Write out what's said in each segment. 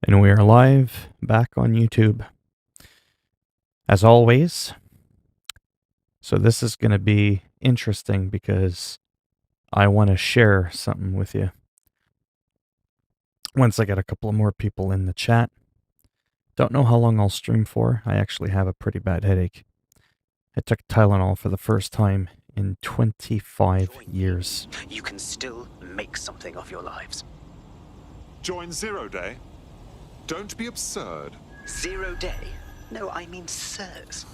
And we are live back on YouTube, as always. So this is going to be interesting because I want to share something with you. Once I get a couple of more people in the chat. Don't know how long I'll stream for. I actually have a pretty bad headache. I took Tylenol for the first time in 25 years. You can still make something of your lives. Join Zero Day? Don't be absurd. 0 day? No, I mean sirs.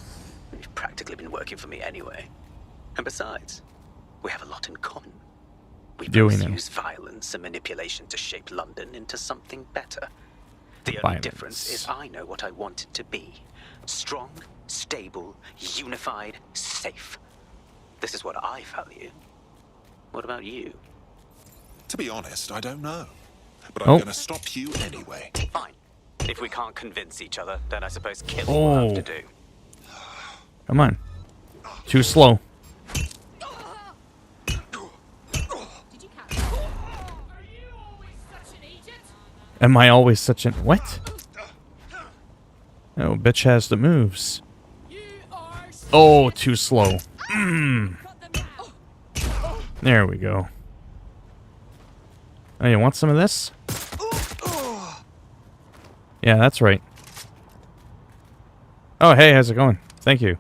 You've practically been working for me anyway. And besides, we have a lot in common. We both use violence and manipulation to shape London into something better. The only difference is I know what I want it to be. Strong, stable, unified, safe. This is what I value. What about you? To be honest, I don't know. But I'm gonna stop you anyway. Fine. If we can't convince each other, then I suppose killing will have to do. Come on. Too slow. Am I always such an... What? Oh, bitch has the moves. Oh, too slow. There we go. Oh, you want some of this? Yeah, that's right. Oh, hey, how's it going? Thank you.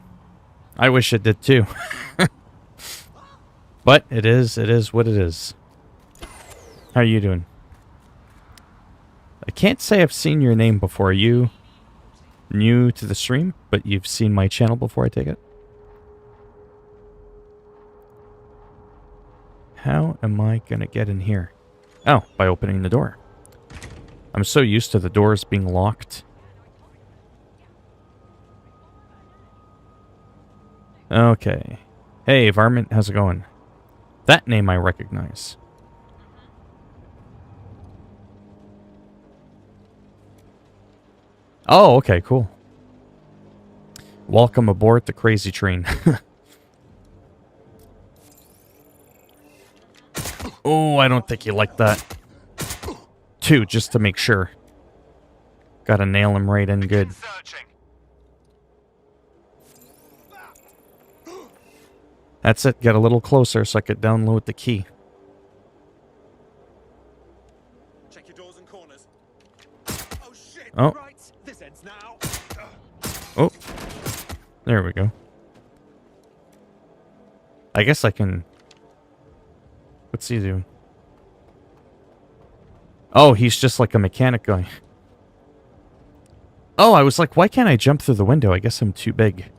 I wish it did too. But it is what it is. How are you doing? I can't say I've seen your name before. Are you new to the stream, but you've seen my channel before, I take it? How am I gonna get in here? Oh, by opening the door. I'm so used to the doors being locked. Okay. Hey, Varmint, how's it going? That name I recognize. Oh, okay, cool. Welcome aboard the crazy train. Oh, I don't think you like that. Two, just to make sure. Gotta nail him right in good. That's it. Get a little closer so I could download the key. Check your doors and corners. Oh shit. Oh. Right. This ends now. Oh. There we go. I guess I can... What's he doing? Oh, he's just like a mechanic guy. Oh, I was like, why can't I jump through the window? I guess I'm too big.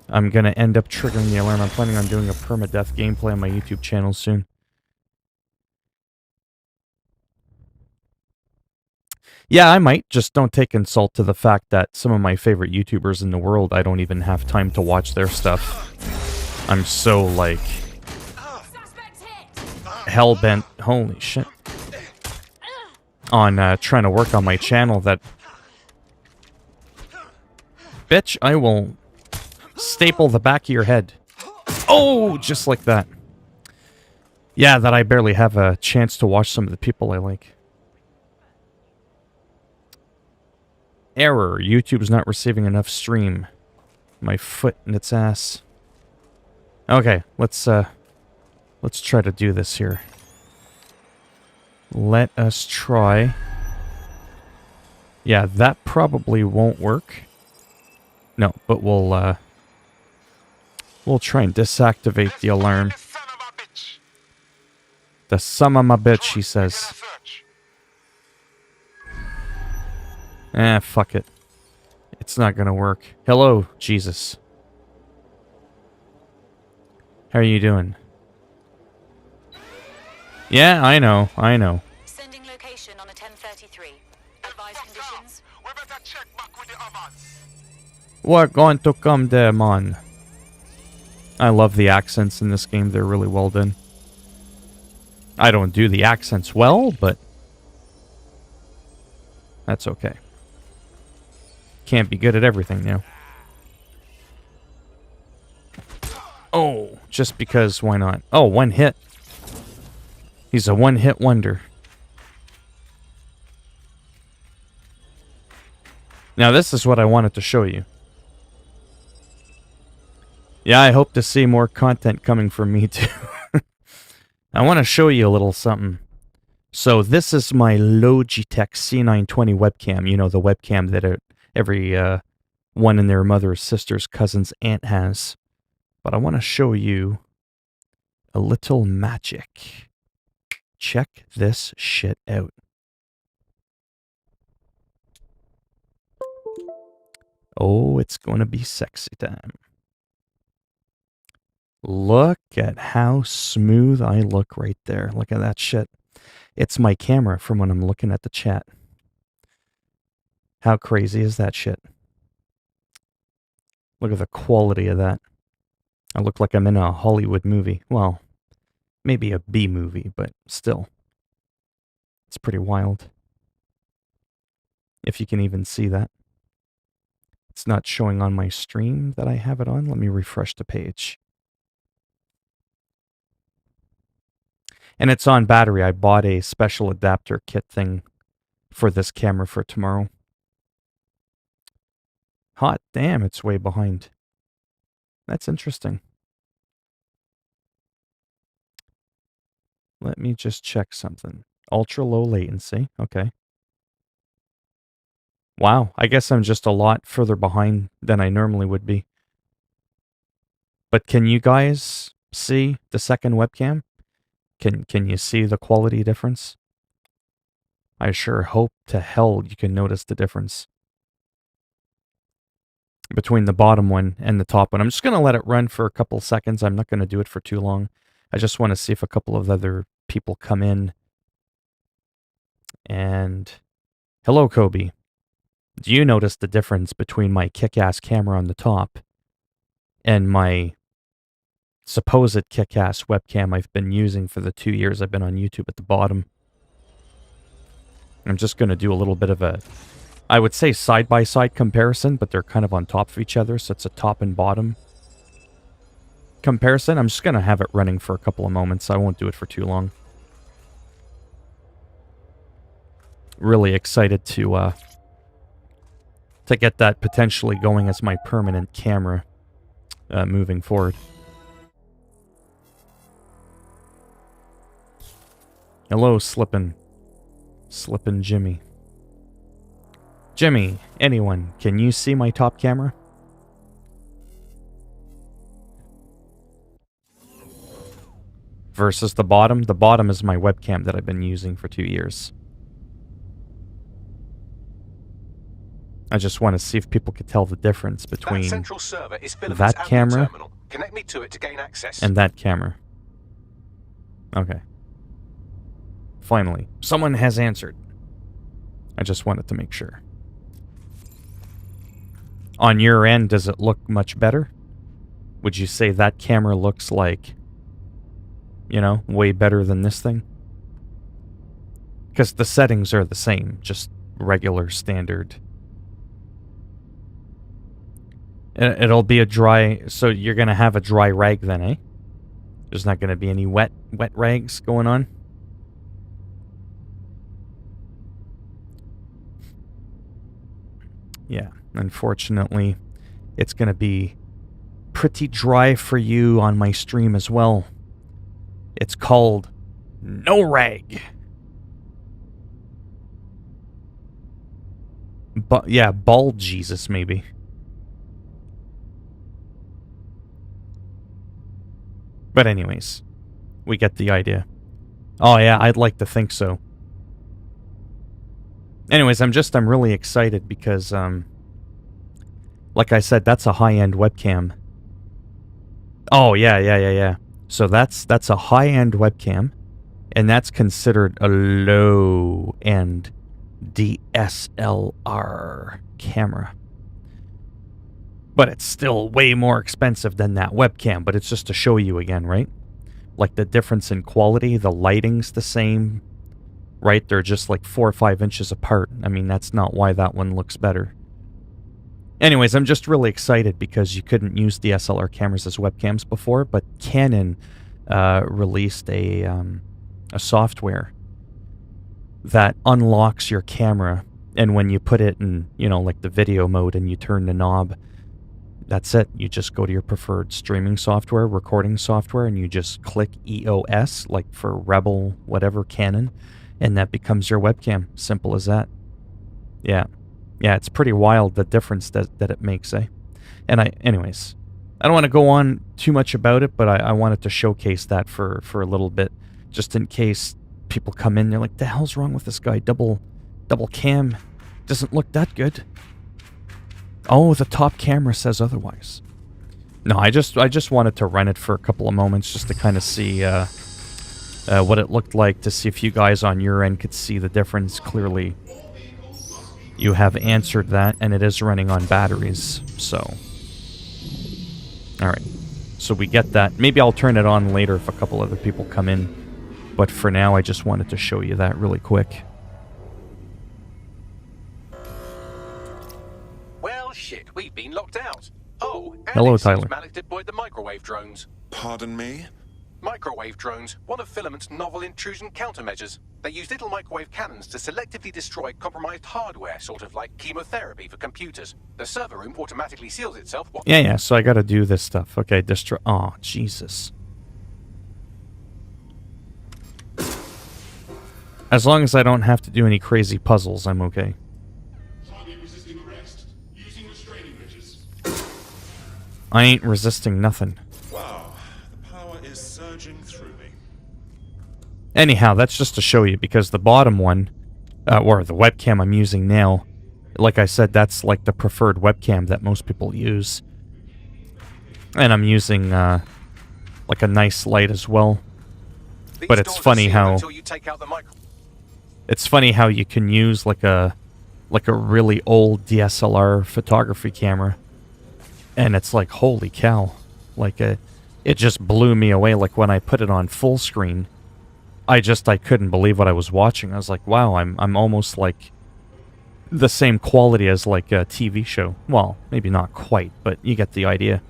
I'm gonna end up triggering the alarm. I'm planning on doing a permadeath gameplay on my YouTube channel soon. Yeah, I might. Just don't take insult to the fact that some of my favorite YouTubers in the world, I don't even have time to watch their stuff. I'm so, like... hell-bent, holy shit, on trying to work on my channel that... Bitch, I will staple the back of your head. Oh, just like that. Yeah, that I barely have a chance to watch some of the people I like. Error, YouTube's not receiving enough stream. My foot in its ass. Okay, let's try to do this here. Let us try. Yeah, that probably won't work. No, but we'll try and deactivate the alarm. The son of a bitch, he says. Fuck it. It's not gonna work. Hello, Jesus. How are you doing? Yeah, I know. Sending location on a 1033. Advise conditions. We better check back with the others. We're going to come there, man. I love the accents in this game. They're really well done. I don't do the accents well, but that's okay. Can't be good at everything now. Oh, just because, why not? Oh, one hit. He's a one-hit wonder. Now this is what I wanted to show you. Yeah, I hope to see more content coming from me too. I want to show you a little something. So this is my Logitech C920 webcam. You know, the webcam that every one in their mother's, sister's, cousin's, aunt has. But I want to show you a little magic. Check this shit out. Oh, it's going to be sexy time. Look at how smooth I look right there. Look at that shit. It's my camera from when I'm looking at the chat. How crazy is that shit? Look at the quality of that. I look like I'm in a Hollywood movie. Well, maybe a B movie, but still. It's pretty wild. If you can even see that. It's not showing on my stream that I have it on. Let me refresh the page. And it's on battery. I bought a special adapter kit thing for this camera for tomorrow. Hot damn, it's way behind. That's interesting. Let me just check something. Ultra low latency. Okay. Wow, I guess I'm just a lot further behind than I normally would be. But can you guys see the second webcam? Can you see the quality difference? I sure hope to hell you can notice the difference between the bottom one and the top one. I'm just going to let it run for a couple seconds. I'm not going to do it for too long. I just want to see if a couple of other people come in. And hello, Kobe. Do you notice the difference between my kick-ass camera on the top and my supposed kick-ass webcam I've been using for the 2 years I've been on YouTube at the bottom? I'm just going to do a little bit of a, I would say side-by-side comparison, but they're kind of on top of each other, so it's a top and bottom comparison. I'm just going to have it running for a couple of moments. I won't do it for too long. Really excited to get that potentially going as my permanent camera moving forward. Hello, Slippin' Jimmy. Jimmy, anyone, can you see my top camera? Versus the bottom. The bottom is my webcam that I've been using for 2 years. I just want to see if people could tell the difference between that camera Connect me to it to gain access. and that camera. Okay. Finally, someone has answered. I just wanted to make sure. On your end, does it look much better? Would you say that camera looks like, you know, way better than this thing? Because the settings are the same, just regular standard. It'll be a dry, so you're going to have a dry rag then, eh? There's not going to be any wet rags going on? Yeah, unfortunately, it's going to be pretty dry for you on my stream as well. It's called No Rag. But yeah, Bald Jesus maybe. But anyways, we get the idea. Oh yeah, I'd like to think so. Anyways, I'm really excited because, like I said, that's a high-end webcam. Oh, yeah. So that's a high-end webcam, and that's considered a low-end DSLR camera. But it's still way more expensive than that webcam, but it's just to show you again, right? Like the difference in quality, the lighting's the same, right? They're just like 4 or 5 inches apart. I mean, that's not why that one looks better. Anyways, I'm just really excited because you couldn't use DSLR cameras as webcams before, but Canon released a software that unlocks your camera And when you put it in, you know, like the video mode and you turn the knob, that's it. You just go to your preferred streaming software, recording software, and you just click EOS, like for Rebel, whatever, Canon, and that becomes your webcam. Simple as that. Yeah. Yeah, it's pretty wild, the difference that it makes, eh? And anyways, I don't want to go on too much about it, but I wanted to showcase that for a little bit, just in case people come in, they're like, the hell's wrong with this guy? Double cam doesn't look that good. Oh, the top camera says otherwise. No, I just wanted to run it for a couple of moments just to kind of see what it looked like, to see if you guys on your end could see the difference. Clearly, you have answered that, and it is running on batteries, so... Alright, so we get that. Maybe I'll turn it on later if a couple other people come in, but for now I just wanted to show you that really quick. Well, shit, we've been locked out. Oh, and hello, it seems Tyler. Malik deployed the microwave drones. Pardon me? Microwave drones, one of Filament's novel intrusion countermeasures. They use little microwave cannons to selectively destroy compromised hardware, sort of like chemotherapy for computers. The server room automatically seals itself. Yeah, so I gotta do this stuff. Okay, destroy... Oh, Jesus. As long as I don't have to do any crazy puzzles, I'm okay. I ain't resisting nothing. Wow, the power is surging through me. Anyhow, that's just to show you, because the bottom one, or the webcam I'm using now, like I said, that's like the preferred webcam that most people use. And I'm using, like a nice light as well. But it's funny how... It's funny how you can use like a really old DSLR photography camera. And it's like, holy cow. Like, it just blew me away. Like, when I put it on full screen, I couldn't believe what I was watching. I was like, wow, I'm almost like the same quality as like a TV show. Well, maybe not quite, but you get the idea.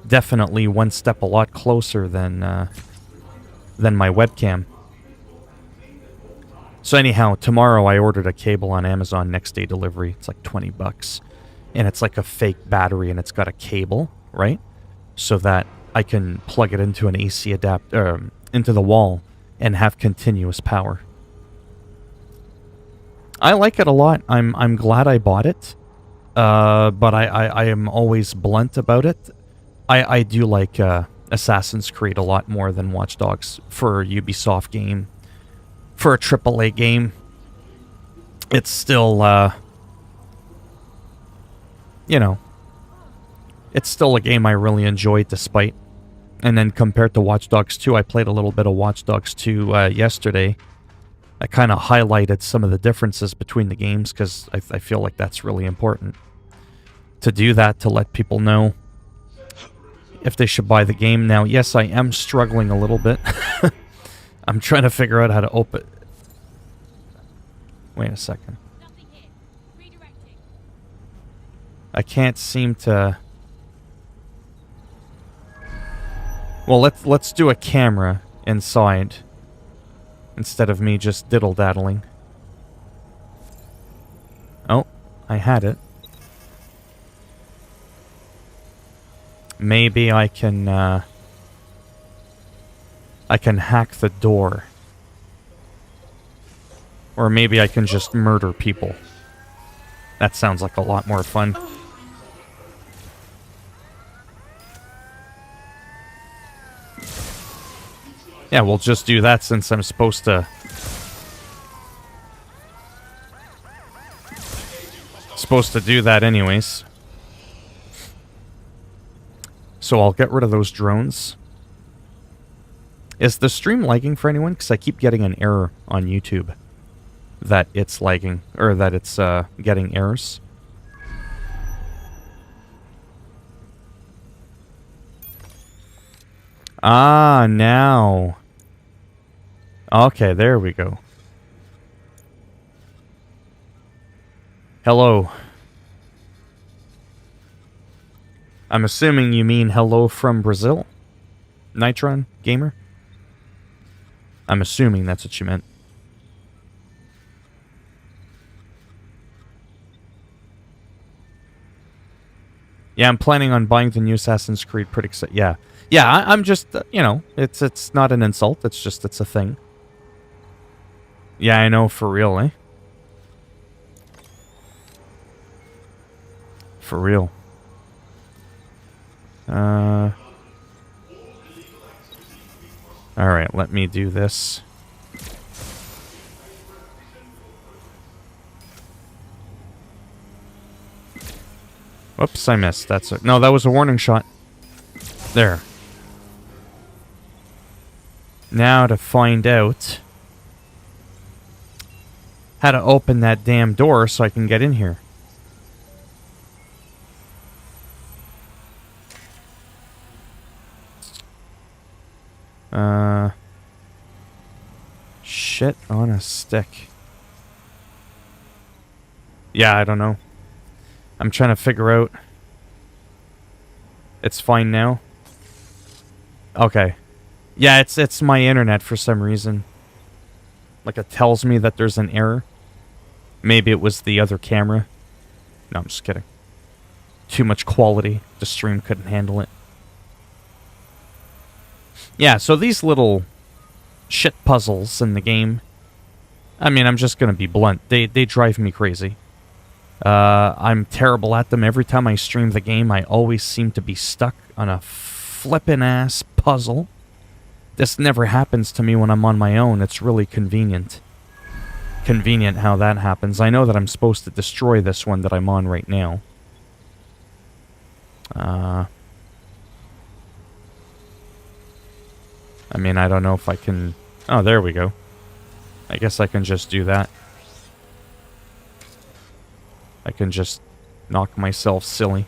Definitely one step a lot closer than my webcam. So anyhow, tomorrow I ordered a cable on Amazon next day delivery. It's like $20. And it's like a fake battery, and it's got a cable, right? So that I can plug it into an AC adapter, into the wall, and have continuous power. I like it a lot. I'm glad I bought it. But I am always blunt about it. I do like Assassin's Creed a lot more than Watch Dogs for a Ubisoft game. For a AAA game, it's still, you know, it's still a game I really enjoyed despite. And then compared to Watch Dogs 2, I played a little bit of Watch Dogs 2 yesterday. I kind of highlighted some of the differences between the games because I feel like that's really important. To do that, to let people know if they should buy the game. Now, yes, I am struggling a little bit. I'm trying to figure out how to open... Wait a second. I can't seem to... Well, let's do a camera inside instead of me just diddle-daddling. Oh, I had it. Maybe I can hack the door. Or maybe I can just murder people. That sounds like a lot more fun. Yeah, we'll just do that since I'm supposed to... do that anyways. So I'll get rid of those drones. Is the stream lagging for anyone? Because I keep getting an error on YouTube that it's lagging, or that it's getting errors. Ah, now. Okay, there we go. Hello. I'm assuming you mean hello from Brazil? Nitron Gamer? I'm assuming that's what you meant. Yeah, I'm planning on buying the new Assassin's Creed pretty soon. Yeah. Yeah, I'm just, you know, it's not an insult. It's just, it's a thing. Yeah, I know, for real, eh? For real. Alright, let me do this. Whoops, I missed. That's it. No, that was a warning shot. There. Now to find out how to open that damn door so I can get in here. Shit on a stick. Yeah, I don't know. I'm trying to figure out. It's fine now. Okay. Yeah, it's my internet for some reason. Like, it tells me that there's an error. Maybe it was the other camera. No, I'm just kidding. Too much quality. The stream couldn't handle it. Yeah, so these little shit puzzles in the game, I mean, I'm just gonna be blunt. They drive me crazy. I'm terrible at them. Every time I stream the game, I always seem to be stuck on a flippin' ass puzzle. This never happens to me when I'm on my own. It's really convenient. Convenient how that happens. I know that I'm supposed to destroy this one that I'm on right now. I mean, I don't know if I can... Oh, there we go. I guess I can just do that. I can just knock myself silly.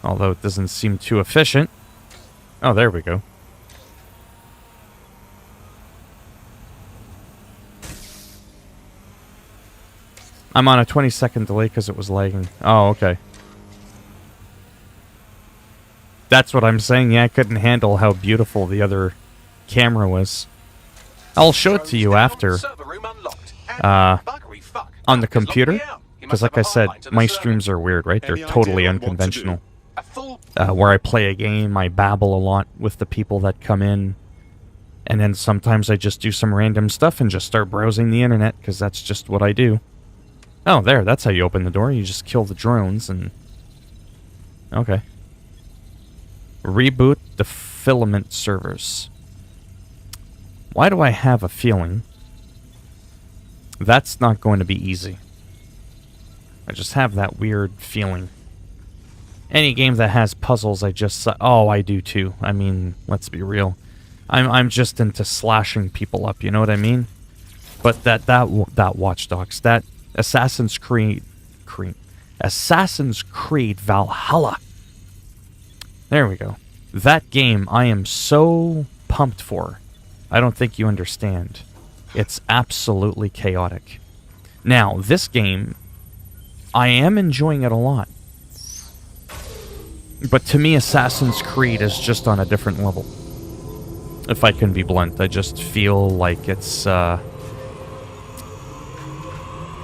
Although it doesn't seem too efficient. Oh, there we go. I'm on a 20-second delay because it was lagging. Oh, okay. That's what I'm saying. Yeah, I couldn't handle how beautiful the other camera was. I'll show it to you after. On the computer. Because like I said, my streams are weird, right? They're totally unconventional. Where I play a game, I babble a lot with the people that come in. And then sometimes I just do some random stuff and just start browsing the internet, because that's just what I do. Oh, there, that's how you open the door. You just kill the drones and... Okay. Reboot the filament servers. Why do I have a feeling that's not going to be easy? I just have that weird feeling. Any game that has puzzles, I just... Oh, I do too. I mean, let's be real. I'm just into slashing people up, you know what I mean? But that Watch Dogs, that Assassin's Creed Valhalla. There we go. That game I am so pumped for. I don't think you understand. It's absolutely chaotic. Now, this game, I am enjoying it a lot. But to me, Assassin's Creed is just on a different level. If I can be blunt, I just feel like it's,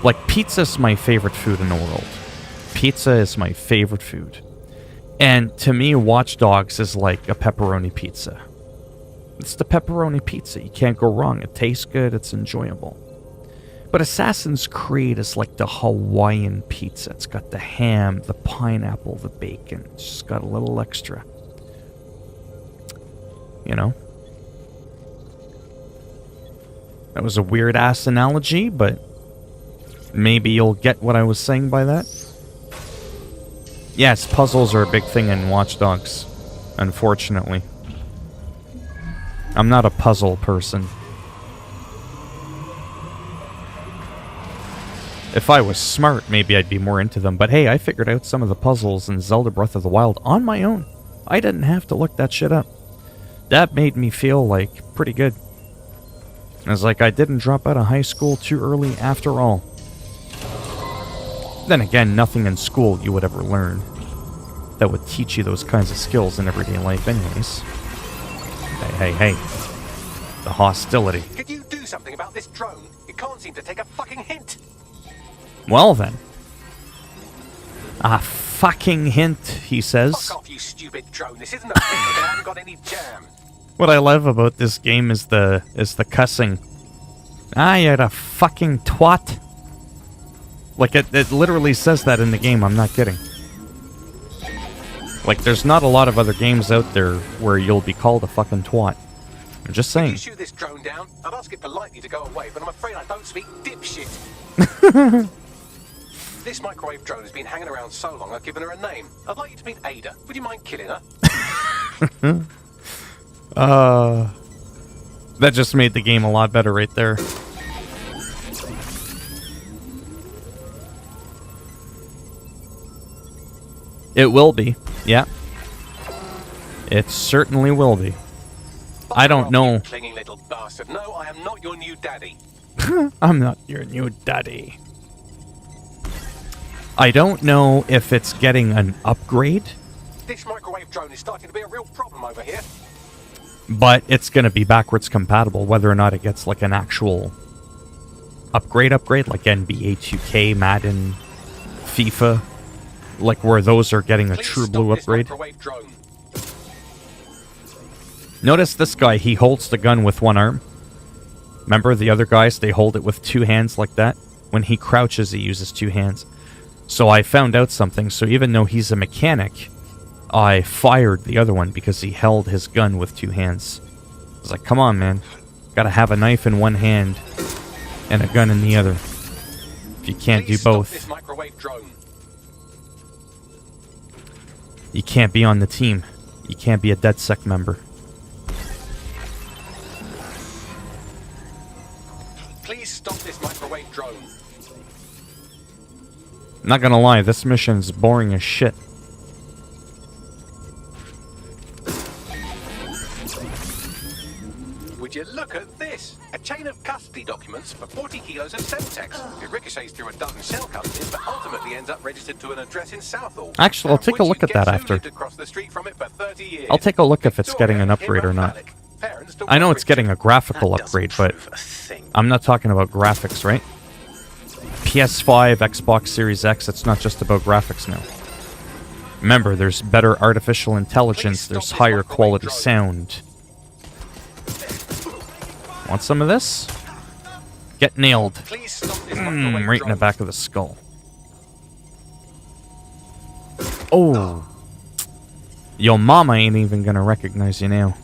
like, pizza's my favorite food in the world. Pizza is my favorite food. And to me, Watch Dogs is like a pepperoni pizza. It's the pepperoni pizza. You can't go wrong. It tastes good. It's enjoyable. But Assassin's Creed is like the Hawaiian pizza. It's got the ham, the pineapple, the bacon. It's just got a little extra. You know? That was a weird-ass analogy, but maybe you'll get what I was saying by that. Yes, puzzles are a big thing in Watch Dogs, unfortunately. I'm not a puzzle person. If I was smart, maybe I'd be more into them, but hey, I figured out some of the puzzles in Zelda Breath of the Wild on my own. I didn't have to look that shit up. That made me feel, like, pretty good. It's like I didn't drop out of high school too early after all. Then again, nothing in school you would ever learn that would teach you those kinds of skills in everyday life anyways. Hey. The hostility. Could you do something about this drone? It can't seem to take a fucking hint. Well then. A fucking hint, he says. Fuck off, you stupid drone. This isn't a picnic and I haven't got any jam. What I love about this game is the cussing. Ah, you're a fucking twat. Like, it literally says that in the game, I'm not kidding. Like, there's not a lot of other games out there where you'll be called a fucking twat. I'm just Can saying. you shoot this drone down? I'd ask it politely to go away, but I'm afraid I don't speak dipshit. This microwave drone has been hanging around so long I've given her a name. I'd like you to meet Ada. Would you mind killing her? That just made the game a lot better right there. It will be, yeah. It certainly will be. I don't know. You clinging little bastard. No, I am not your new daddy. I'm not your new daddy. I don't know if it's getting an upgrade. This microwave drone is starting to be a real problem over here. But it's going to be backwards compatible, whether or not it gets like an actual upgrade, like NBA 2K, Madden, FIFA, like where those are getting a true blue upgrade. Notice this guy, he holds the gun with one arm. Remember the other guys, they hold it with two hands like that? When he crouches, he uses two hands. So I found out something, so even though he's a mechanic, I fired the other one because he held his gun with two hands. I was like, come on, man. Gotta have a knife in one hand and a gun in the other. If you can't do both, you can't be on the team. You can't be a DedSec member. Please stop this microwave drone. I'm not gonna lie, this mission is boring as shit. Would you look at this? A chain of custody documents for 40 kilos of Semtex. It ricochets through a dozen shell companies, but ultimately ends up registered to an address in Southall. Actually, I'll take a look at that after. I'll take a look if it's getting an upgrade or not. I know it's getting a graphical upgrade, but I'm not talking about graphics, right? PS5, Xbox Series X, it's not just about graphics now. Remember, there's better artificial intelligence, there's higher quality sound. Want some of this? Get nailed. Right in the back of the skull. Oh. Yo mama ain't even gonna recognize you now.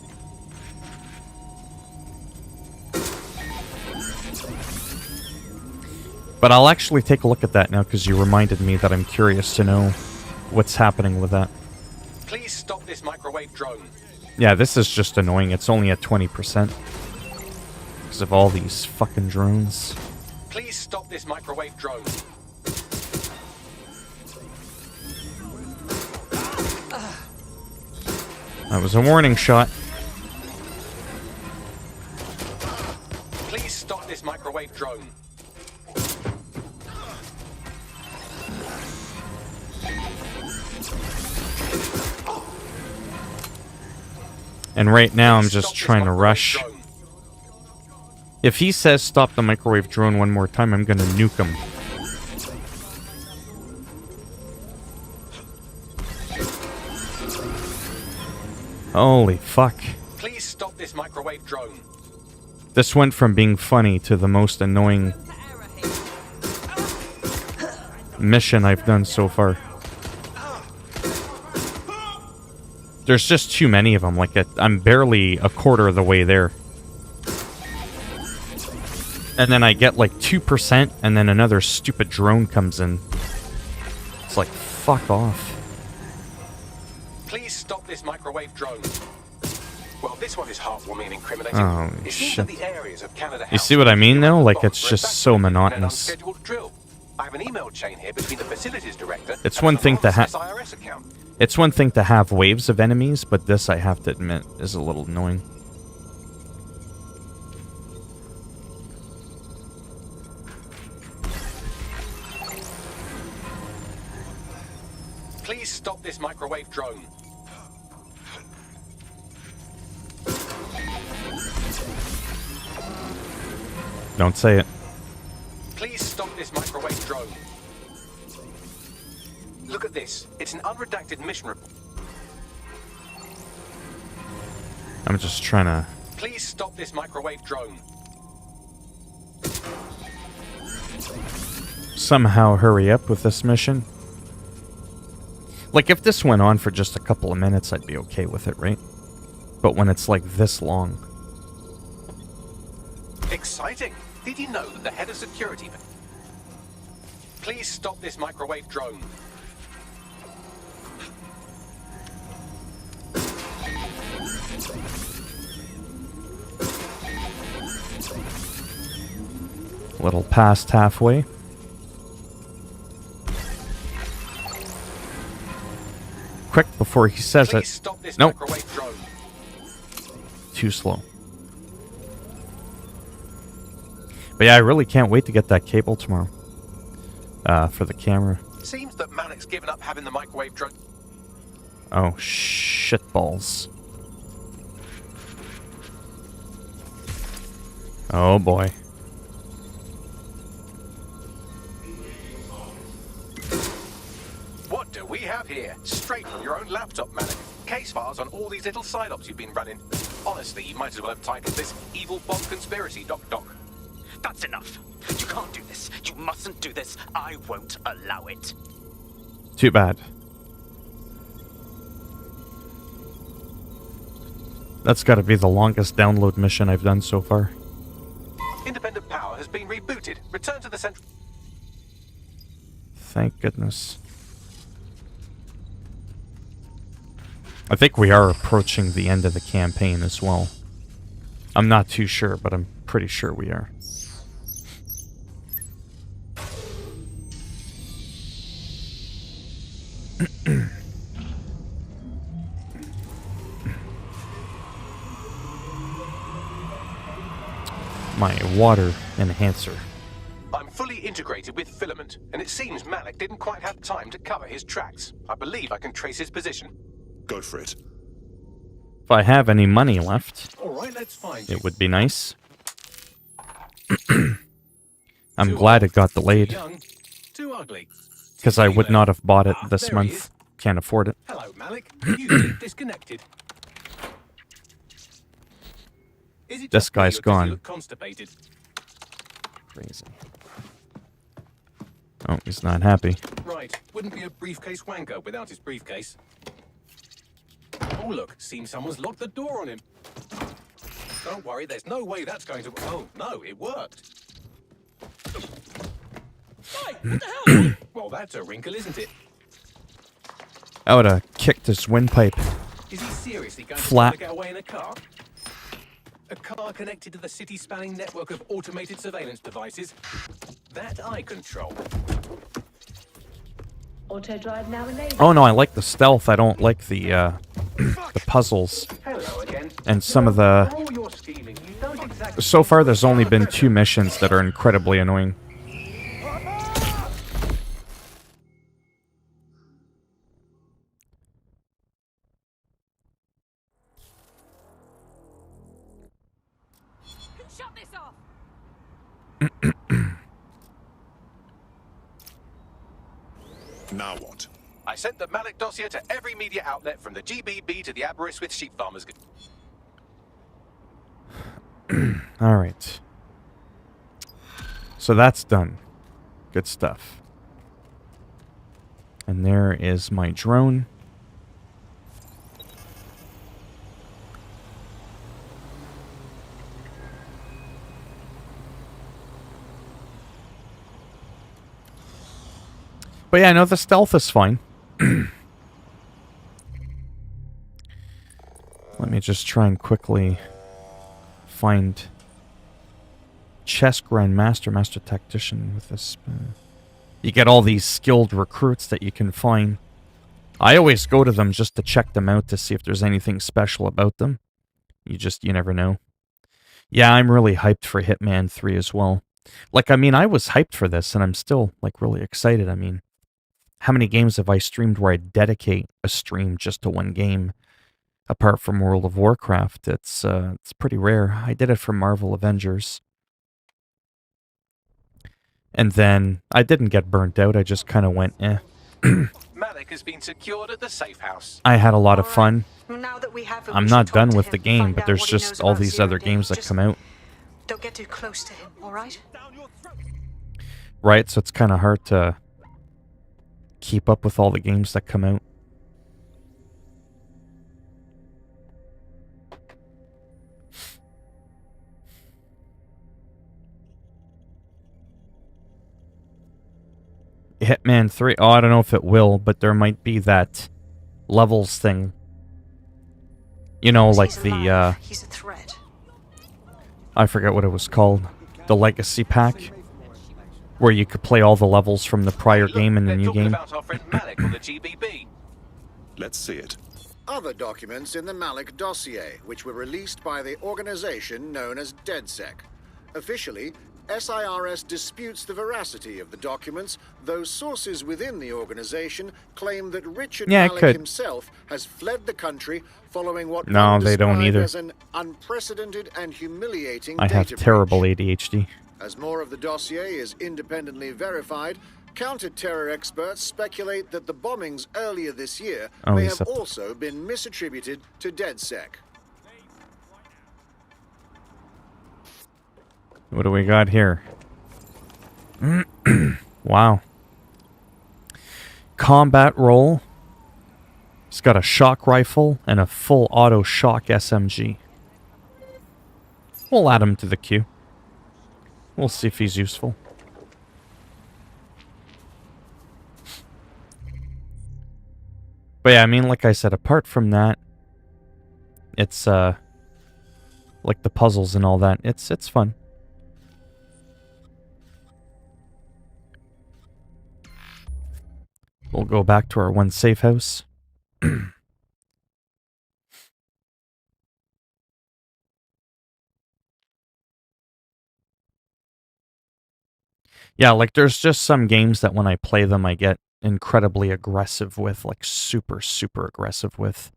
But I'll actually take a look at that now because you reminded me that I'm curious to know what's happening with that. Please stop this microwave drone. Yeah, this is just annoying. It's only at 20%. Because of all these fucking drones. Please stop this microwave drone. That was a warning shot. Please stop this microwave drone. And right now I'm just trying to rush. If he says stop the microwave drone one more time, I'm gonna nuke him. Holy fuck. Please stop this microwave drone. This went from being funny to the most annoying mission I've done so far. There's just too many of them. Like, I'm barely a quarter of the way there. And then I get like 2%, and then another stupid drone comes in. It's like, fuck off. Please stop this microwave drone. Well, this one is heartwarming and incriminating. Oh, it shit. the areas of Canada You see what I mean, though? Like, it's just so monotonous. I have an email chain here between the facilities director. It's one thing to have. It's one thing to have waves of enemies, but this, I have to admit, is a little annoying. Please stop this microwave drone. Don't say it. Please stop this microwave drone. Look at this. It's an unredacted mission report. I'm just trying to... Please stop this microwave drone. somehow hurry up with this mission. Like, if this went on for just a couple of minutes, I'd be okay with it, right? But when it's like this long... Exciting! Did you know that the head of security... Please stop this microwave drone. A little past halfway. Quick, before he says Please it. Stop this Nope. microwave drone. Too slow. But yeah, I really can't wait to get that cable tomorrow. For the camera. Seems that Malik's given up having the microwave drone. Oh, shitballs. Oh boy. What do we have here? Straight from your own laptop, Malik. Case files on all these little side ops you've been running. Honestly, you might as well have titled this Evil Bomb Conspiracy, Doc. That's enough. You can't do this. You mustn't do this. I won't allow it. Too bad. That's gotta be the longest download mission I've done so far. Independent power has been rebooted. Return to the central... Thank goodness. I think we are approaching the end of the campaign as well. I'm not too sure, but I'm pretty sure we are. My water enhancer. I'm fully integrated with Filament, and it seems Malik didn't quite have time to cover his tracks. I believe I can trace his position. Go for it. If I have any money left, All right, let's find you. it would be nice. I'm glad it got delayed, Young, too ugly. because I would not have bought it Ah, this there he month. is. Can't afford it. Hello, Malik. You seem disconnected. Is it This just me, guy's or does he gone. look constipated? Crazy. Oh, he's not happy. Right, wouldn't be a briefcase wanker without his briefcase. Oh look, seems someone's locked the door on him. Don't worry, there's no way that's going to... Oh, no, it worked. Hey, what the hell? Well, that's a wrinkle, isn't it? I would have kicked his windpipe. Is he seriously going Flat. to get away in a car? A car connected to the city-spanning network of automated surveillance devices that I control. Auto drive now enabled. Oh no, I like the stealth. I don't like the puzzles. Hello again. And some of the... For all your scheming, you don't exactly... So far, there's only been 2 missions that are incredibly annoying. Shut this off! Now what? I sent the Malik dossier to every media outlet from the GBB to the Aberystwyth sheep farmers. Alright. So that's done. Good stuff. And there is my drone. But yeah, no, the stealth is fine. Let me just try and quickly find chess grandmaster, master tactician with this. You get all these skilled recruits that you can find. I always go to them just to check them out to see if there's anything special about them. You never know. Yeah, I'm really hyped for Hitman 3 as well. Like, I mean, I was hyped for this, and I'm still, like, really excited. I mean, how many games have I streamed where I dedicate a stream just to one game? Apart from World of Warcraft, it's pretty rare. I did it for Marvel Avengers. And then I didn't get burnt out. I just kind of went, eh. Malik has been secured at the safe house. I had a lot of fun. Now that we have him, I'm we not should done talk to with him, the game, find but out there's what he knows just all about these Zero other Day. games that Just come out. don't get too close to him, all right? Right, so it's kind of hard to keep up with all the games that come out. Hitman 3. Oh, I don't know if it will, but there might be that levels thing. You know, like the, He's a threat. I forget what it was called. The Legacy Pack. Where you could play all the levels from the prior game in the new game. About our friend Malik on the GBB. Let's see it. Other documents in the Malik dossier, which were released by the organization known as DedSec. Officially, SIRS disputes the veracity of the documents, though sources within the organization claim that Richard Malik himself has fled the country following what they don't either. as an unprecedented and humiliating I have terrible ADHD. As more of the dossier is independently verified, counter-terror experts speculate that the bombings earlier this year may have also been misattributed to DedSec. What do we got here? Wow. Combat role. It's got a shock rifle and a full auto shock SMG. We'll add him to the queue. We'll see if he's useful. But yeah, I mean, like I said, apart from that, it's like the puzzles and all that. It's fun. We'll go back to our one safe house. Yeah, like there's just some games that when I play them, I get incredibly aggressive with, like super aggressive with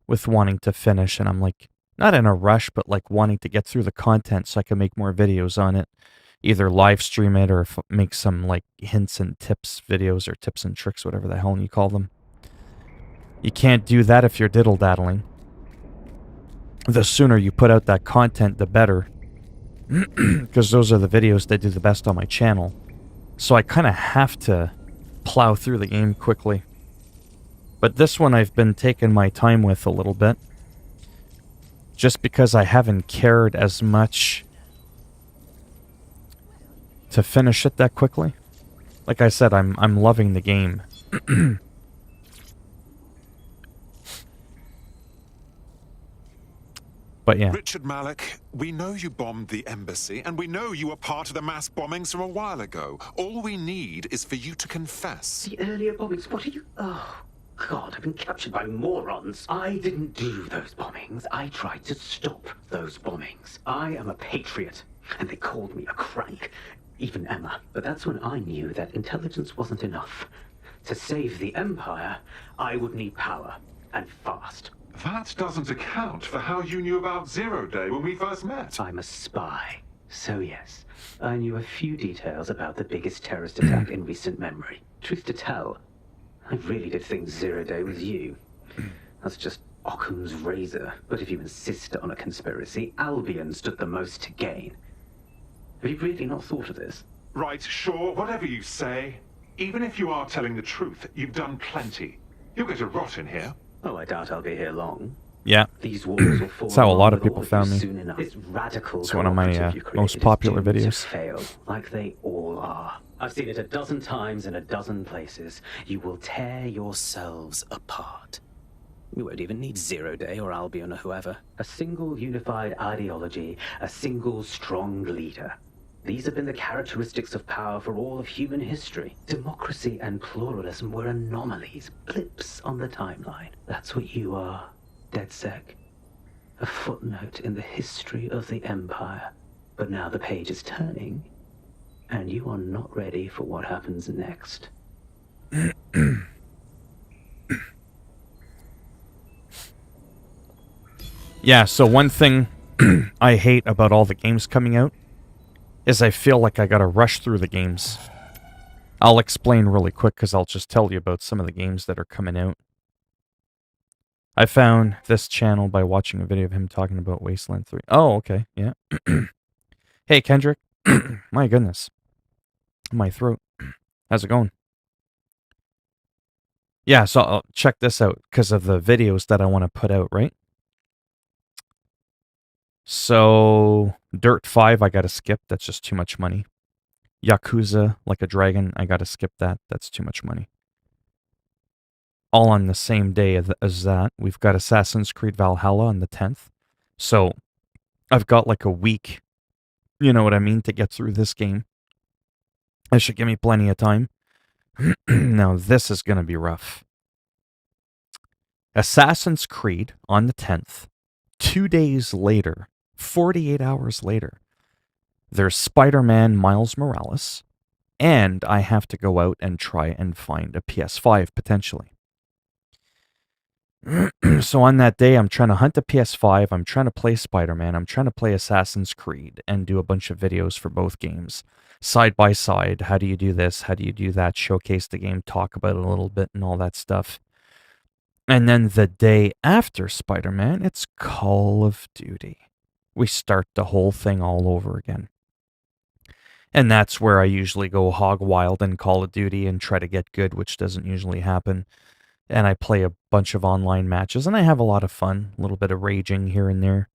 wanting to finish. And I'm like, not in a rush, but like wanting to get through the content so I can make more videos on it. Either live stream it or make some like hints and tips videos or tips and tricks, whatever the hell you call them. You can't do that if you're diddle-daddling. The sooner you put out that content, the better. Because those are the videos that do the best on my channel. So I kind of have to plow through the game quickly. But this one I've been taking my time with a little bit. Just because I haven't cared as much to finish it that quickly. Like I said, I'm loving the game. But yeah. Richard Malik, we know you bombed the embassy, and we know you were part of the mass bombings from a while ago. All we need is for you to confess. The earlier bombings? What are you... Oh, God, I've been captured by morons. I didn't do those bombings. I tried to stop those bombings. I am a patriot, and they called me a crank. Even Emma. But that's when I knew that intelligence wasn't enough. To save the Empire, I would need power, and fast. That doesn't account for how you knew about Zero Day when we first met. I'm a spy. So yes, I knew a few details about the biggest terrorist attack in recent memory. Truth to tell, I really did think Zero Day was you. That's just Occam's razor. But if you insist on a conspiracy, Albion stood the most to gain. Have you really not thought of this? Right, sure, whatever you say. Even if you are telling the truth, you've done plenty. You'll get a rot in here. Oh, I doubt I'll be here long. Yeah. These walls will fall. That's how a lot of people found me. Soon enough. This radical it's one of my most popular videos. Fail, like they all are. I've seen it a dozen times in a dozen places. You will tear yourselves apart. You won't even need Zero Day or Albion or whoever. A single unified ideology, a single strong leader. These have been the characteristics of power for all of human history. Democracy and pluralism were anomalies, blips on the timeline. That's what you are, DedSec. A footnote in the history of the Empire. But now the page is turning, and you are not ready for what happens next. Yeah, so one thing I hate about all the games coming out is I feel like I gotta rush through the games. I'll explain really quick because I'll just tell you about some of the games that are coming out. I found this channel by watching a video of him talking about Wasteland 3. Oh, okay, yeah. Hey, Kendrick. My goodness. My throat. How's it going? Yeah, so I'll check this out because of the videos that I want to put out, right? So, Dirt 5, I gotta skip. That's just too much money. Yakuza, Like a Dragon, I gotta skip that. That's too much money. All on the same day as that. We've got Assassin's Creed Valhalla on the 10th. So, I've got like a week, you know what I mean, to get through this game. That should give me plenty of time. Now, this is gonna be rough. Assassin's Creed on the 10th. 2 days later, 48 hours later, there's Spider-Man Miles Morales, and I have to go out and try and find a PS5 potentially. So on that day, I'm trying to hunt a PS5, I'm trying to play Spider-Man, I'm trying to play Assassin's Creed, and do a bunch of videos for both games. Side by side, how do you do this, how do you do that, showcase the game, talk about it a little bit, and all that stuff. And then the day after Spider-Man, it's Call of Duty. We start the whole thing all over again. And that's where I usually go hog wild in Call of Duty and try to get good, which doesn't usually happen. And I play a bunch of online matches, and I have a lot of fun, a little bit of raging here and there.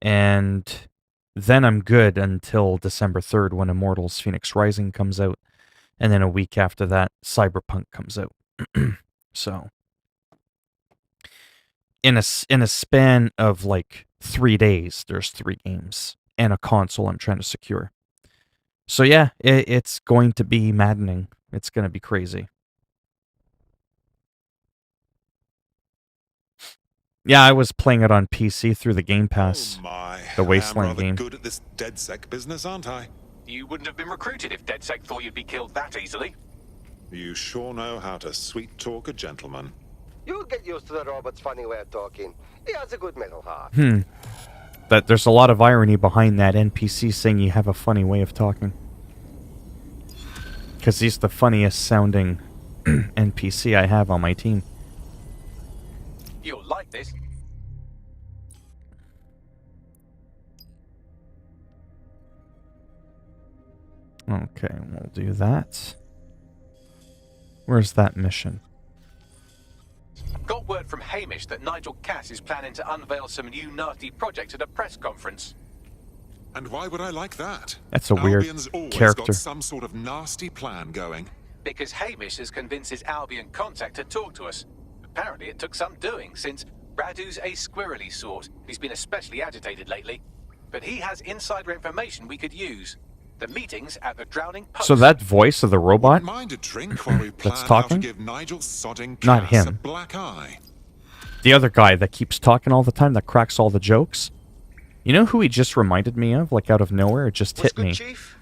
And then I'm good until December 3rd when Immortals Phoenix Rising comes out. And then a week after that, Cyberpunk comes out. So, in a span of like 3 days, there's 3 games and a console I'm trying to secure. So yeah, it's going to be maddening. It's going to be crazy. Yeah, I was playing it on PC through the Game Pass. Oh my. The Wasteland I'm rather game. good at this DedSec business, aren't I? You wouldn't have been recruited if DedSec thought you'd be killed that easily. You sure know how to sweet talk a gentleman. You'll get used to the robot's funny way of talking. He has a good metal heart. That there's a lot of irony behind that NPC saying you have a funny way of talking. Because he's the funniest sounding NPC I have on my team. You'll like this. Okay, we'll do that. Where's that mission? Got word from Hamish that Nigel Cass is planning to unveil some new nasty project at a press conference. And why would I like that? That's a weird Albion's always character. got some sort of nasty plan going. Because Hamish has convinced his Albion contact to talk to us. Apparently it took some doing, since Radu's a squirrely sort. He's been especially agitated lately. But he has insider information we could use. The meetings at the Drowning Post. So that voice of the robot? Mind a drink while we plan That's how to talking? give Nigel sodding Not Cass a him. black eye. The other guy that keeps talking all the time, that cracks all the jokes? You know who he just reminded me of? Like out of nowhere, it just hit me. Chief?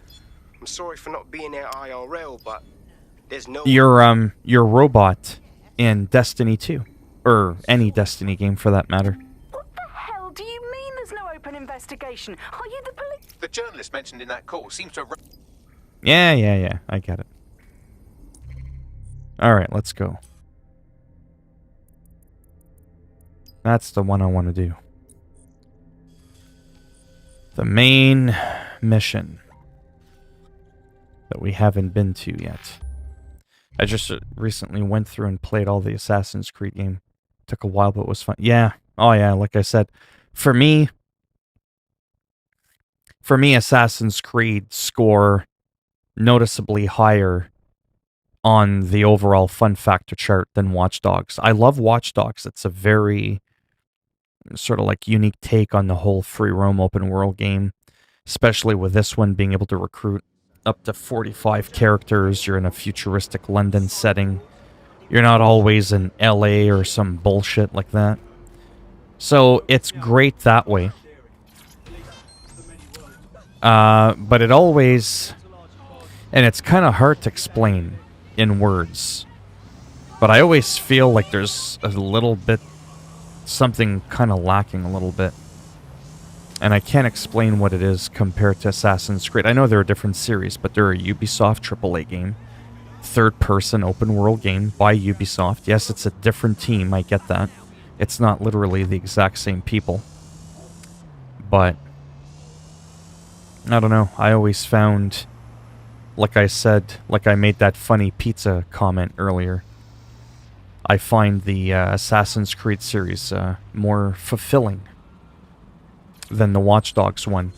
I'm sorry for not being there IRL, but there's no... Your robot in Destiny 2. Or any Destiny game for that matter. What the hell do you mean there's no open investigation? Are you the police? The journalist mentioned in that call seems to have... Yeah, I get it. Alright, let's go. That's the one I want to do. The main mission that we haven't been to yet. I just recently went through and played all the Assassin's Creed game. Took a while, but it was fun. Yeah. Oh, yeah, like I said. For me, Assassin's Creed score noticeably higher on the overall fun factor chart than Watch Dogs. I love Watch Dogs. It's a very sort of like unique take on the whole free roam open world game, especially with this one being able to recruit up to 45 characters. You're in a futuristic London setting. You're not always in LA or some bullshit like that. So it's great that way. But it always... And it's kind of hard to explain in words. But I always feel like there's a little bit... something kind of lacking a little bit. And I can't explain what it is compared to Assassin's Creed. I know they're a different series, but they're a Ubisoft AAA game. Third-person open-world game by Ubisoft. Yes, it's a different team, I get that. It's not literally the exact same people. But, I don't know. I always found, like I said, like I made that funny pizza comment earlier, I find the Assassin's Creed series more fulfilling than the Watch Dogs one.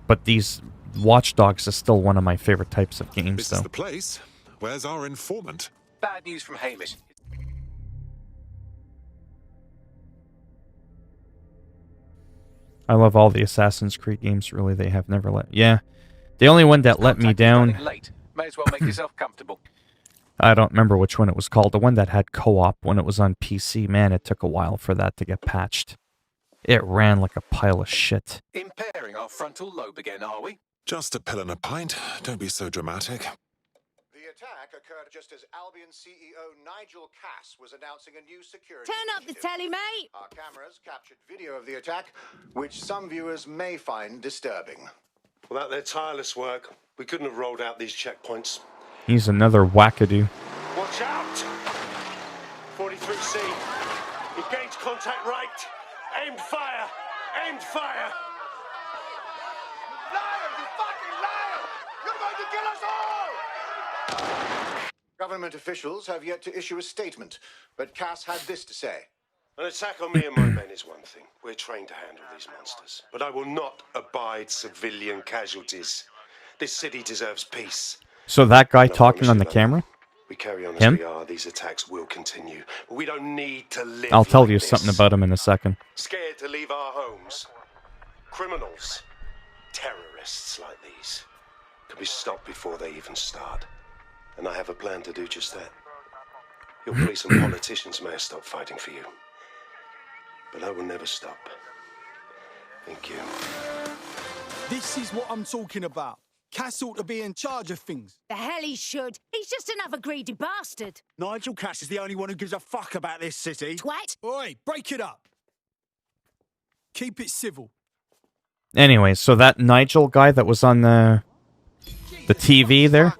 But these Watch Dogs is still one of my favorite types of games, This is the place. Where's our informant? Bad news from Hamish. I love all the Assassin's Creed games, really. They have never let... Yeah. The only one that let me down... Late. May as well make yourself comfortable. I don't remember which one it was called. The one that had co-op when it was on PC. Man, it took a while for that to get patched. It ran like a pile of shit. Impairing our frontal lobe again, are we? Just a pill and a pint. Don't be so dramatic. The attack occurred just as Albion CEO Nigel Cass was announcing a new security Turn up the initiative. telly, mate! Our cameras captured video of the attack, which some viewers may find disturbing. Without their tireless work, we couldn't have rolled out these checkpoints. He's another wackadoo. Watch out! 43C. Engage contact right. Aimed fire! Aimed fire! Liar! You fucking liar! You're going to kill us all! Government officials have yet to issue a statement, but Cass had this to say. An attack on me and my men is one thing. We're trained to handle these monsters. But I will not abide civilian casualties. This city deserves peace. So that guy talking on the camera? We carry on as Him? we are. These attacks will continue. But we don't need to live I'll tell like you this. something about him in a second. Scared to leave our homes. Criminals, terrorists like these can be stopped before they even start. And I have a plan to do just that. Your police and politicians may have stopped fighting for you. But I will never stop. Thank you. This is what I'm talking about. Cass ought to be in charge of things. The hell he should. He's just another greedy bastard. Nigel Cass is the only one who gives a fuck about this city. Twat. Oi, break it up. Keep it civil. Anyway, so that Nigel guy that was on the TV there,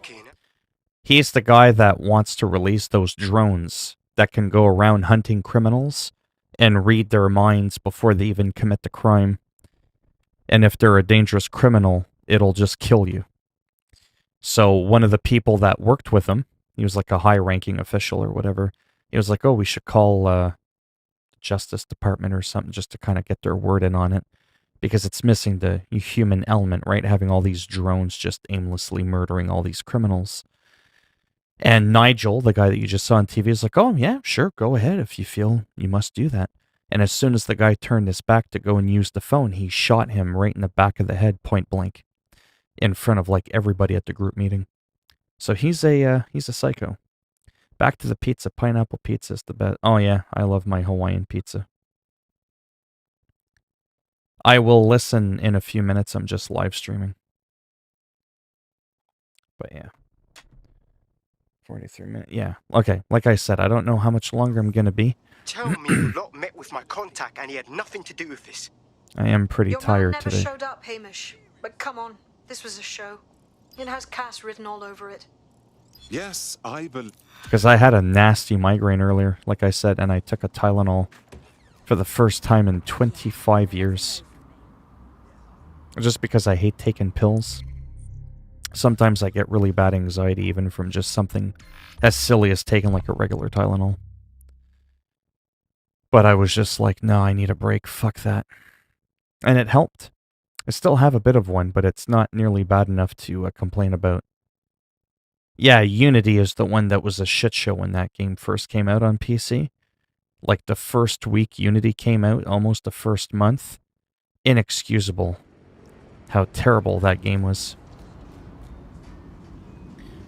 he's the guy that wants to release those drones that can go around hunting criminals and read their minds before they even commit the crime. And if they're a dangerous criminal, it'll just kill you. So one of the people that worked with him, he was like a high-ranking official or whatever, he was like, oh, we should call the Justice Department or something just to kind of get their word in on it. Because it's missing the human element, right? Having all these drones just aimlessly murdering all these criminals. And Nigel, the guy that you just saw on TV, is like, oh, yeah, sure, go ahead if you feel you must do that. And as soon as the guy turned his back to go and use the phone, he shot him right in the back of the head, point blank, in front of, like, everybody at the group meeting. So he's a psycho. Back to the pizza. Pineapple pizza is the best. Oh, yeah, I love my Hawaiian pizza. I will listen in a few minutes. I'm just live streaming. But yeah. 43 minutes. Yeah. Okay. Like I said, I don't know how much longer I'm going to be. Tell me you lot met with my contact and he had nothing to do with this. I am pretty Your tired man never today. showed up, Hamish. But come on, this was a show. It has Cass written all over it. Yes, I believe. Because I had a nasty migraine earlier, like I said, and I took a Tylenol for the first time in 25 years. Just because I hate taking pills. Sometimes I get really bad anxiety even from just something as silly as taking like a regular Tylenol. But I was just like, no, I need a break. Fuck that. And it helped. I still have a bit of one, but it's not nearly bad enough to complain about. Yeah, Unity is the one that was a shit show when that game first came out on PC. Like the first week Unity came out, almost the first month. Inexcusable how terrible that game was.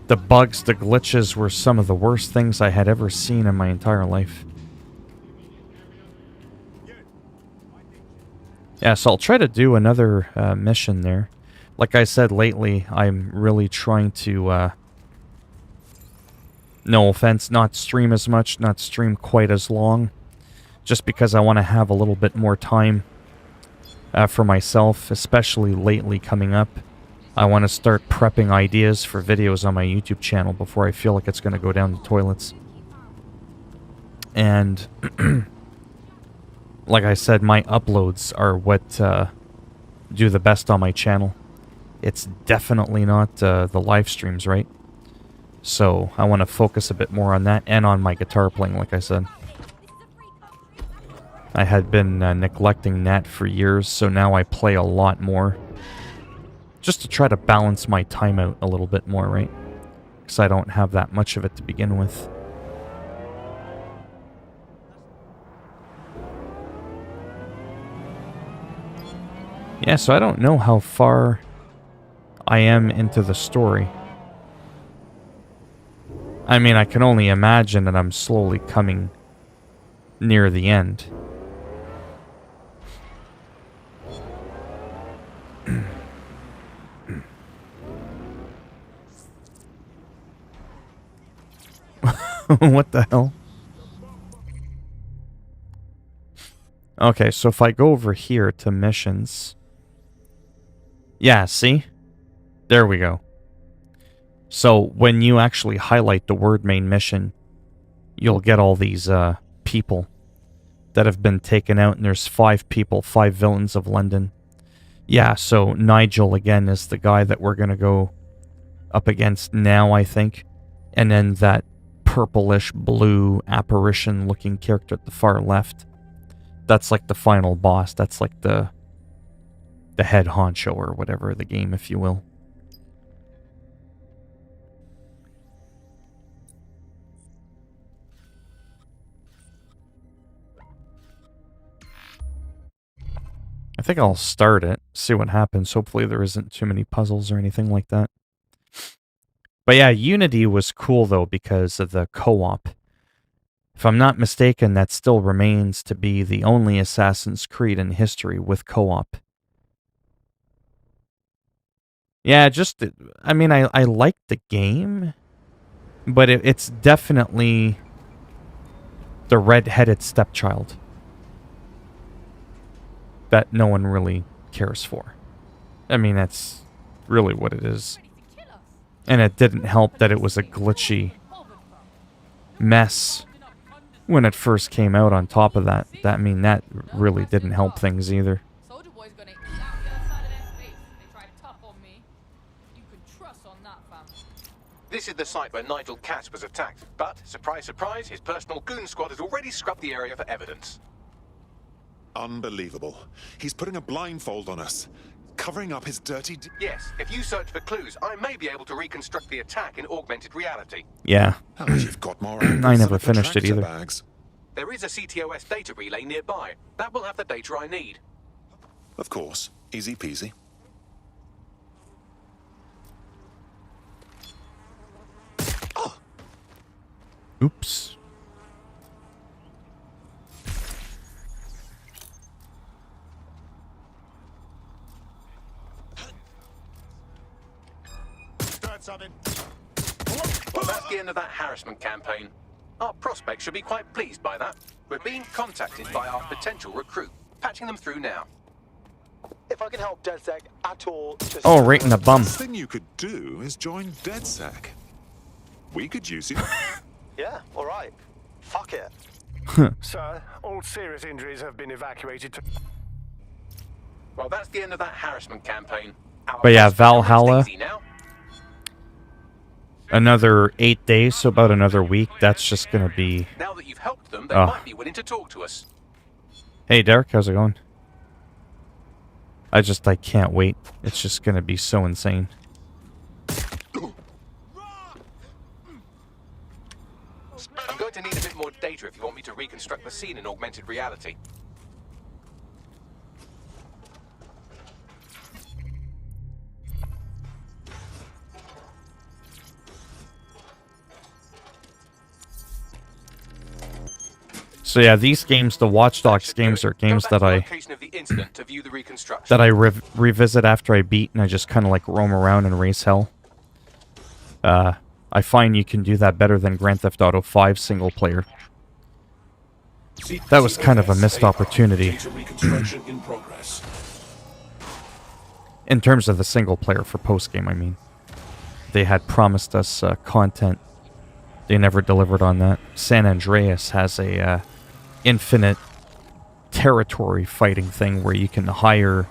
The bugs, the glitches were some of the worst things I had ever seen in my entire life. Yeah, so I'll try to do another mission there. Like I said lately, I'm really trying to, no offense, not stream as much, not stream quite as long. Just because I want to have a little bit more time for myself, especially lately coming up. I want to start prepping ideas for videos on my YouTube channel before I feel like it's going to go down the toilets. And like I said, my uploads are what do the best on my channel. It's definitely not the live streams, right? So I want to focus a bit more on that and on my guitar playing, like I said. I had been neglecting that for years, so now I play a lot more. Just to try to balance my time out a little bit more, right? Because I don't have that much of it to begin with. Yeah, so I don't know how far I am into the story. I mean, I can only imagine that I'm slowly coming near the end. What the hell? Okay, so if I go over here to missions... Yeah, see? There we go. So, when you actually highlight the word main mission, you'll get all these people that have been taken out, and there's 5 people, 5 villains of London. Yeah, so Nigel, again, is the guy that we're going to go up against now, I think. And then that purplish blue apparition looking character at the far left. That's like the final boss. That's like the head honcho or whatever of the game, if you will. I think I'll start it, see what happens. Hopefully there isn't too many puzzles or anything like that. But yeah, Unity was cool though because of the co-op. If I'm not mistaken, that still remains to be the only Assassin's Creed in history with co-op. Yeah, just, I mean, I like the game, but it's definitely the red-headed stepchild that no one really cares for. I mean, that's really what it is. And it didn't help that it was a glitchy mess when it first came out on top of that. I mean, that really didn't help things either. This is the site where Nigel Cass was attacked, but, surprise, surprise, his personal goon squad has already scrubbed the area for evidence. Unbelievable. He's putting a blindfold on us, covering up his dirty... Yes, if you search for clues, I may be able to reconstruct the attack in augmented reality. Yeah. You've got more I never finished it either. Bags. There is a CTOS data relay nearby. That will have the data I need. Of course. Easy peasy. Oops. Well, that's the end of that harassment campaign. Our prospects should be quite pleased by that. We're being contacted by our potential recruit. Patching them through now. If I can help DedSec at all, just... Oh, right in the bum. The thing you could do is join DedSec. We could use you. Yeah, all right. Fuck it. Sir, all serious injuries have been evacuated to... Well, that's the end of that harassment campaign. But yeah, Valhalla. Another 8 days, so about another week. That's just gonna be... Now that you've helped them, they might be willing to talk to us. Hey, Derek, how's it going? I can't wait. It's just gonna be so insane. I'm going to need a bit more data if you want me to reconstruct the scene in augmented reality. So yeah, these games, the Watch Dogs games, are games that I revisit after I beat, and I just kind of like roam around and race hell. I find you can do that better than Grand Theft Auto 5 single player. That was kind of a missed opportunity. In terms of the single player for post-game, I mean. They had promised us content. They never delivered on that. San Andreas has a infinite territory fighting thing where you can hire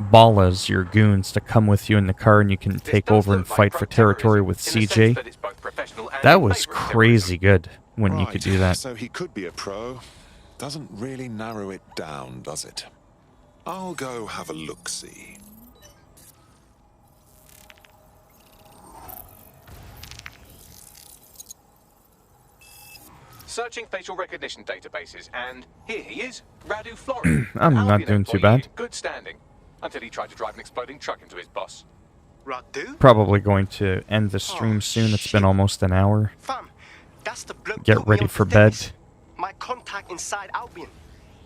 ballas, your goons, to come with you in the car and you can take over and fight for territory with CJ. That was crazy good when you could do that. So he could be a pro. Doesn't really narrow it down, does it? I'll go have a look-see. Searching facial recognition databases, and here he is, Radu Florin. I'm not doing too bad. Good standing, until he tried to drive an exploding truck into his boss. Radu? Probably going to end the stream soon. It's been almost an hour. Fam, that's the bloke Get ready for bed. My contact inside Albion.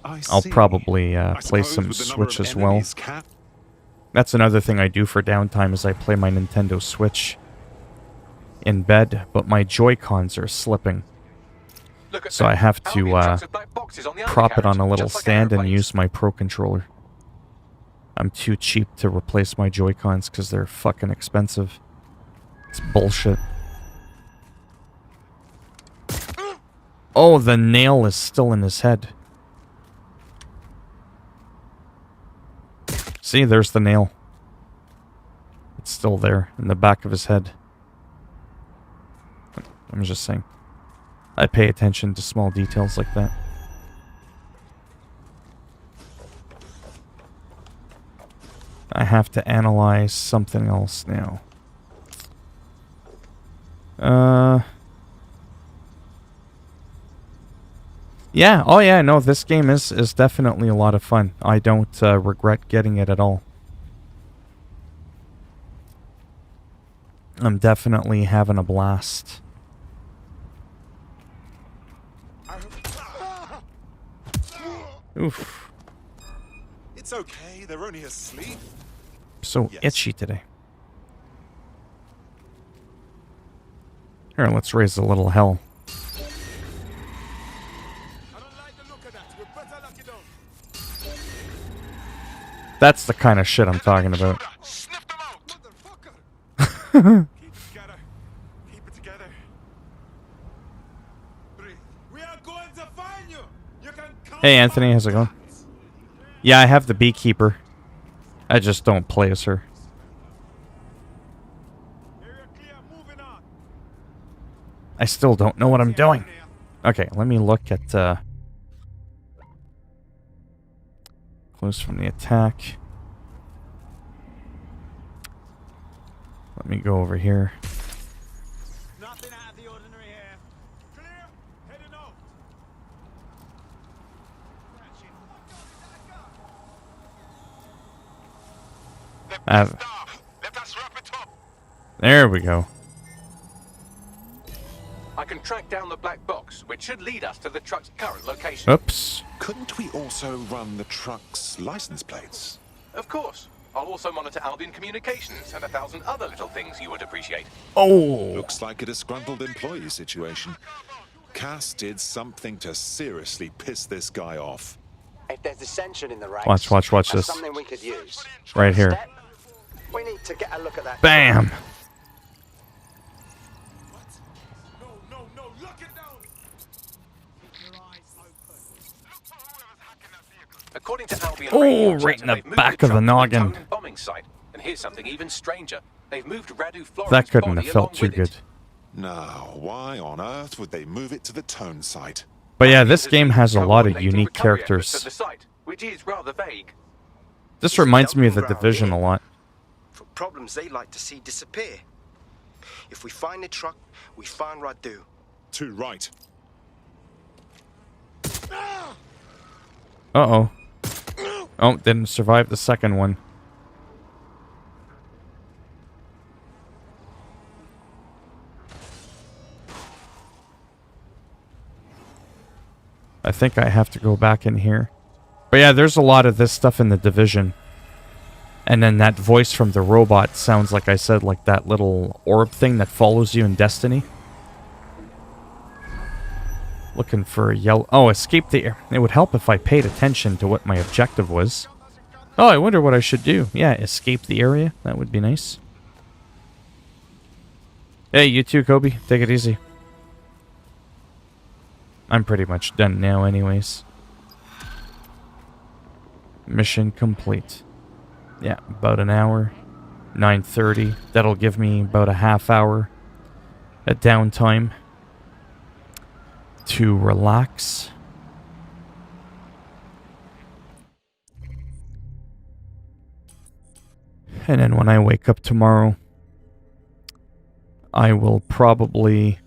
I'll probably play some Switch as well. That's another thing I do for downtime is I play my Nintendo Switch in bed, but my Joy-Cons are slipping. So I have to prop it on a little stand and use my Pro Controller. I'm too cheap to replace my Joy-Cons because they're fucking expensive. It's bullshit. Oh, the nail is still in his head. See, there's the nail. It's still there in the back of his head. I'm just saying. I pay attention to small details like that. I have to analyze something else now. Yeah, oh yeah, no, this game is definitely a lot of fun. I don't regret getting it at all. I'm definitely having a blast. Oof. It's okay, they're only asleep. So itchy today. Here, let's raise a little hell. That's the kind of shit I'm talking about. Hey Anthony, how's it going? Yeah, I have the beekeeper. I just don't play as her. I still don't know what I'm doing. Okay, let me look at close from the attack. Let me go over here. Nothing out of the ordinary here. Clear, heading out. There we go. I can track down the black box, which should lead us to the truck's current location. Oops. Couldn't we also run the truck's license plates? Of course. I'll also monitor Albion communications and 1,000 other little things you would appreciate. Oh! Looks like a disgruntled employee situation. Cass did something to seriously piss this guy off. If there's dissension in the ranks, Watch that's this. something we could use. Right here. We need to get a look at that. Bam! According to Albion oh, right in the back of the noggin. Bombing site. And here's something even stranger. They've moved Radu Florin's That couldn't body have felt too along with good. Now, why on earth would they move it to the tone site? But yeah, this game has a lot of unique characters. The site, which is rather vague. This reminds me of The Division a lot. For problems they like to see disappear. If we find the truck, we find Radu. Too right. Uh-oh. Oh, didn't survive the second one. I think I have to go back in here. But yeah, there's a lot of this stuff in The Division. And then that voice from the robot sounds like I said, like that little orb thing that follows you in Destiny. Looking for a yellow... Oh, escape the air. It would help if I paid attention to what my objective was. Oh, I wonder what I should do. Yeah, escape the area. That would be nice. Hey, you too, Kobe. Take it easy. I'm pretty much done now anyways. Mission complete. Yeah, about an hour. 9:30. That'll give me about a half hour at downtime to relax. And then when I wake up tomorrow, I will probably...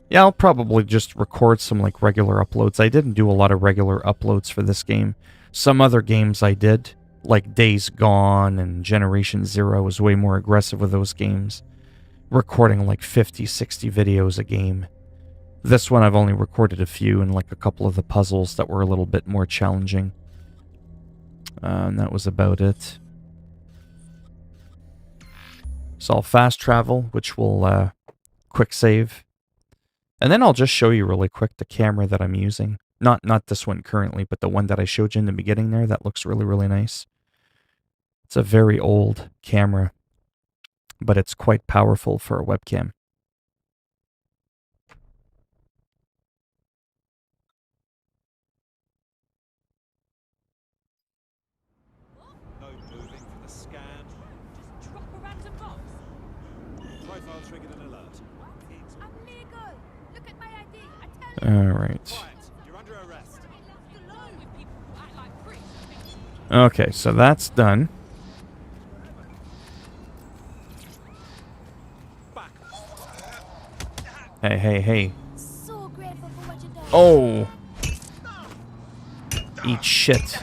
Yeah, I'll probably just record some like regular uploads. I didn't do a lot of regular uploads for this game. Some other games I did, like Days Gone and Generation Zero, was way more aggressive with those games. Recording like 50, 60 videos a game. This one I've only recorded a few and like a couple of the puzzles that were a little bit more challenging. And that was about it. So I'll fast travel, which will quick save. And then I'll just show you really quick the camera that I'm using. Not this one currently, but the one that I showed you in the beginning there. That looks really, really nice. It's a very old camera, but it's quite powerful for a webcam. No moving for the scan. Just drop a random box. Profile triggered an alert. Amigo, look at my ID. Alright. You're under arrest. Okay, so that's done. Hey, hey, hey. So grateful for what you done. Oh! Eat shit.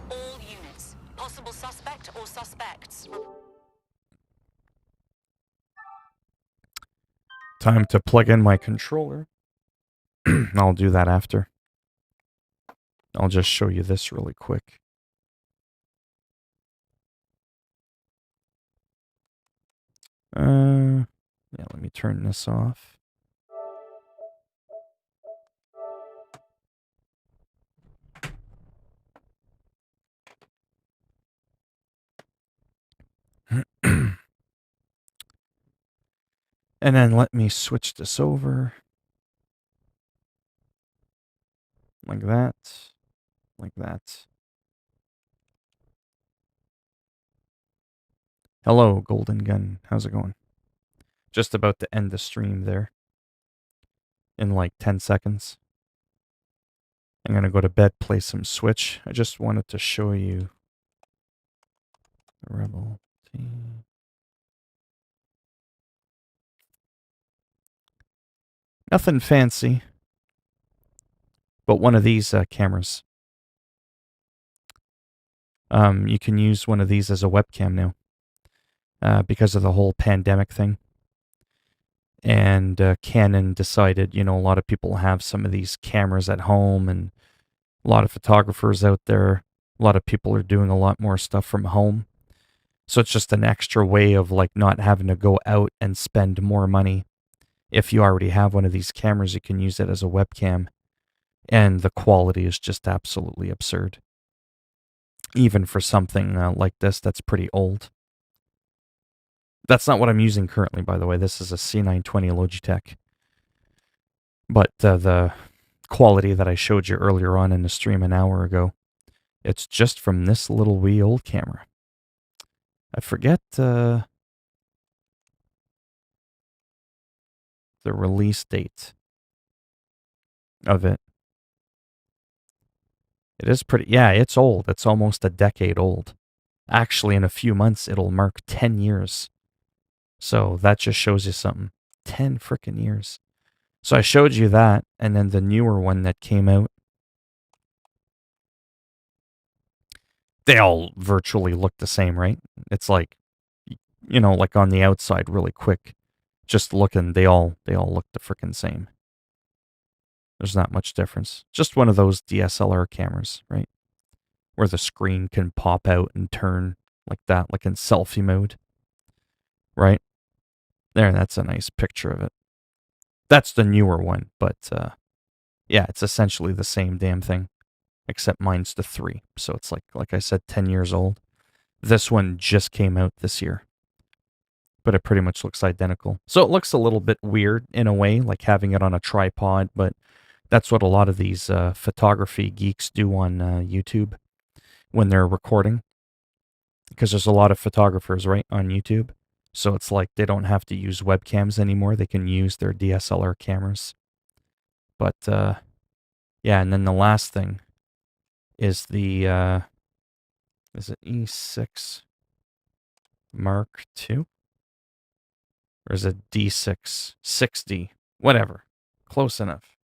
All units. Possible suspect or suspects. Time to plug in my controller. I'll do that after. I'll just show you this really quick. Yeah, let me turn this off. And then let me switch this over. Like that. Like that. Hello, Golden Gun. How's it going? Just about to end the stream there. In like 10 seconds. I'm going to go to bed, play some Switch. I just wanted to show you the Rebel team. Nothing fancy. But one of these cameras. You can use one of these as a webcam now. Because of the whole pandemic thing. And Canon decided, you know, a lot of people have some of these cameras at home, and a lot of photographers out there. A lot of people are doing a lot more stuff from home. So it's just an extra way of like not having to go out and spend more money. If you already have one of these cameras, you can use it as a webcam. And the quality is just absolutely absurd. Even for something like this that's pretty old. That's not what I'm using currently, by the way. This is a C920 Logitech. But the quality that I showed you earlier on in the stream an hour ago, it's just from this little wee old camera. I forget the release date of it. It is pretty... Yeah, it's old. It's almost a decade old. Actually, in a few months, it'll mark 10 years. So that just shows you something. 10 frickin' years. So I showed you that, and then the newer one that came out. They all virtually look the same, right? It's like, you know, like on the outside really quick. Just looking, they all look the frickin' same. There's not much difference. Just one of those DSLR cameras, right? Where the screen can pop out and turn like that, like in selfie mode. Right? There, that's a nice picture of it. That's the newer one, but yeah, it's essentially the same damn thing, except mine's the 3. So it's like I said, 10 years old. This one just came out this year, but it pretty much looks identical. So it looks a little bit weird in a way, like having it on a tripod, but that's what a lot of these photography geeks do on YouTube when they're recording, because there's a lot of photographers, right, on YouTube. So it's like they don't have to use webcams anymore. They can use their DSLR cameras. But, yeah, and then the last thing is the, is it E6 Mark II? Or is it D6? 6D? Whatever. Close enough.